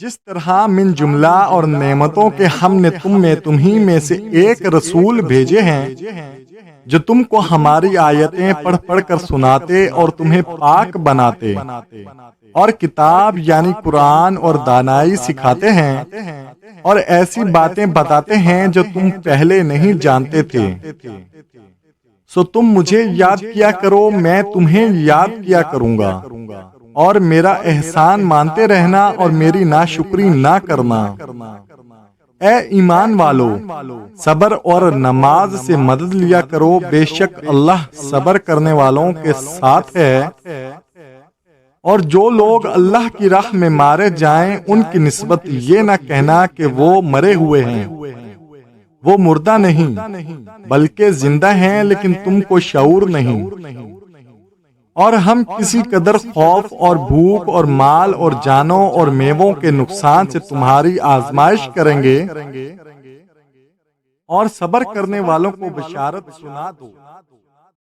جس طرح من جملہ اور نعمتوں کے ہم نے تمہیں میں سے ایک رسول بھیجے ہیں جو تم کو ہماری آیتیں پڑھ پڑھ کر سناتے اور تمہیں پاک بناتے اور کتاب یعنی قرآن اور دانائی سکھاتے ہیں اور ایسی باتیں بتاتے ہیں جو تم پہلے نہیں جانتے تھے۔ سو تم مجھے یاد کیا کرو، میں تمہیں یاد کیا کروں گا، اور میرا احسان مانتے رہنا اور میری ناشکری نہ کرنا۔ اے ایمان والو، صبر اور نماز سے مدد لیا کرو، بے شک اللہ صبر کرنے والوں کے ساتھ ہے۔ اور جو لوگ اللہ کی راہ میں مارے جائیں ان کی نسبت یہ نہ کہنا کہ وہ مرے ہوئے ہیں، وہ مردہ نہیں بلکہ زندہ ہیں لیکن تم کو شعور نہیں۔ اور ہم کسی قدر خوف اور بھوک اور مال اور جانوں اور میووں کے نقصان سے تمہاری آزمائش کریں گے، اور صبر کرنے والوں کو بشارت سنا دو۔